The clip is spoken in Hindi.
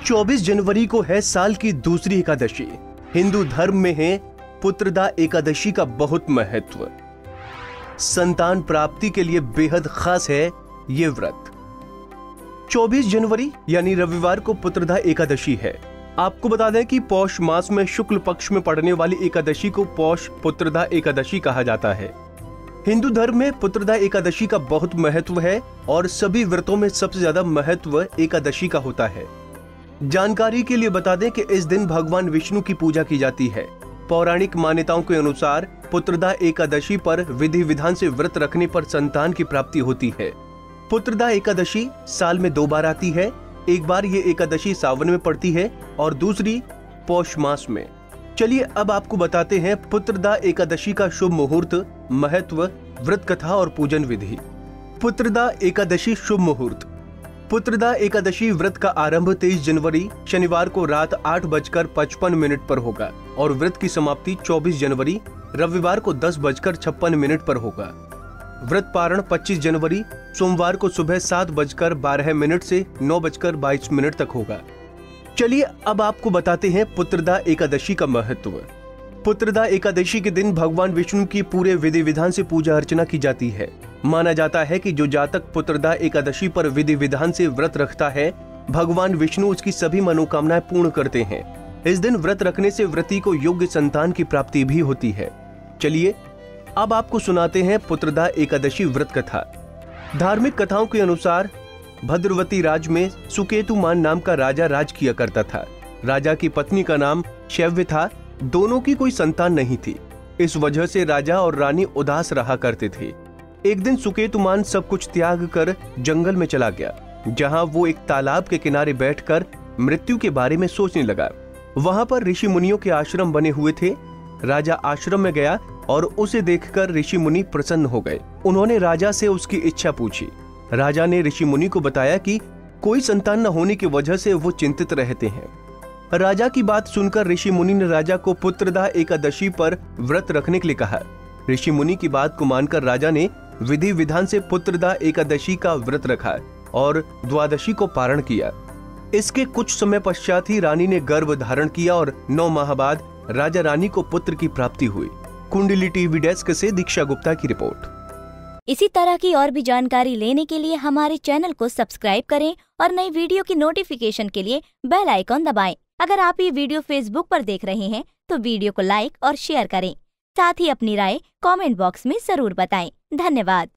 24 जनवरी को है साल की दूसरी एकादशी। हिंदू धर्म में है पुत्रदा एकादशी का बहुत महत्व। संतान प्राप्ति के लिए बेहद खास है ये व्रत। 24 जनवरी यानी रविवार को पुत्रदा एकादशी है। आपको बता दें कि पौष मास में शुक्ल पक्ष में पड़ने वाली एकादशी को पौष पुत्रदा एकादशी कहा जाता है। हिंदू धर्म में पुत्रदा एकादशी का बहुत महत्व है और सभी व्रतों में सबसे ज्यादा महत्व एकादशी का होता है। जानकारी के लिए बता दें कि इस दिन भगवान विष्णु की पूजा की जाती है। पौराणिक मान्यताओं के अनुसार पुत्रदा एकादशी पर विधि विधान से व्रत रखने पर संतान की प्राप्ति होती है। पुत्रदा एकादशी साल में 2 बार आती है। एक बार ये एकादशी सावन में पड़ती है और दूसरी पौष मास में। चलिए अब आपको बताते हैं पुत्रदा एकादशी का शुभ मुहूर्त, महत्व, व्रत कथा और पूजन विधि। पुत्रदा एकादशी शुभ मुहूर्त। पुत्रदा एकादशी व्रत का आरंभ 23 जनवरी शनिवार को रात 8:55 पर होगा और व्रत की समाप्ति 24 जनवरी रविवार को 10:56 पर होगा। व्रत पारण 25 जनवरी सोमवार को सुबह 7:12 से 9:22 तक होगा। चलिए अब आपको बताते हैं पुत्रदा एकादशी का महत्व। पुत्रदा एकादशी के दिन भगवान विष्णु की पूरे विधि विधान से पूजा अर्चना की जाती है। माना जाता है कि जो जातक पुत्रदा एकादशी पर विधि विधान से व्रत रखता है, भगवान विष्णु उसकी सभी मनोकामनाएं पूर्ण करते हैं। इस दिन व्रत रखने से व्रती को योग्य संतान की प्राप्ति भी होती है। चलिए अब आपको सुनाते हैं पुत्रदा एकादशी व्रत कथा। धार्मिक कथाओं के अनुसार भद्रवती राज में सुकेतुमान नाम का राजा राज किया करता था। राजा की पत्नी का नाम शैव्य था। दोनों की कोई संतान नहीं थी। इस वजह से राजा और रानी उदास रहा करते थे। एक दिन सुकेतुमान सब कुछ त्याग कर जंगल में चला गया, जहां वो एक तालाब के किनारे बैठकर मृत्यु के बारे में सोचने लगा। वहां पर ऋषि मुनियों के आश्रम बने हुए थे। राजा आश्रम में गया और उसे देखकर ऋषि मुनि प्रसन्न हो गए। उन्होंने राजा से उसकी इच्छा पूछी। राजा ने ऋषि मुनि को बताया कि कोई संतान न होने की वजह से वो चिंतित रहते हैं। राजा की बात सुनकर ऋषि मुनि ने राजा को पुत्रदा एकादशी पर व्रत रखने के लिए कहा। ऋषि मुनि की बात को मानकर राजा ने विधि विधान से पुत्रदा एकादशी का व्रत रखा और द्वादशी को पारण किया। इसके कुछ समय पश्चात ही रानी ने गर्भ धारण किया और 9 माह बाद राजा रानी को पुत्र की प्राप्ति हुई। कुंडली टीवी डेस्क से दीक्षा गुप्ता की रिपोर्ट। इसी तरह की और भी जानकारी लेने के लिए हमारे चैनल को सब्सक्राइब करें और नई वीडियो की नोटिफिकेशन के लिए बेल आइकॉन दबाएं। अगर आप ये वीडियो फेसबुक पर देख रहे हैं तो वीडियो को लाइक और शेयर करें। साथ ही अपनी राय कमेंट बॉक्स में जरूर बताएं। धन्यवाद।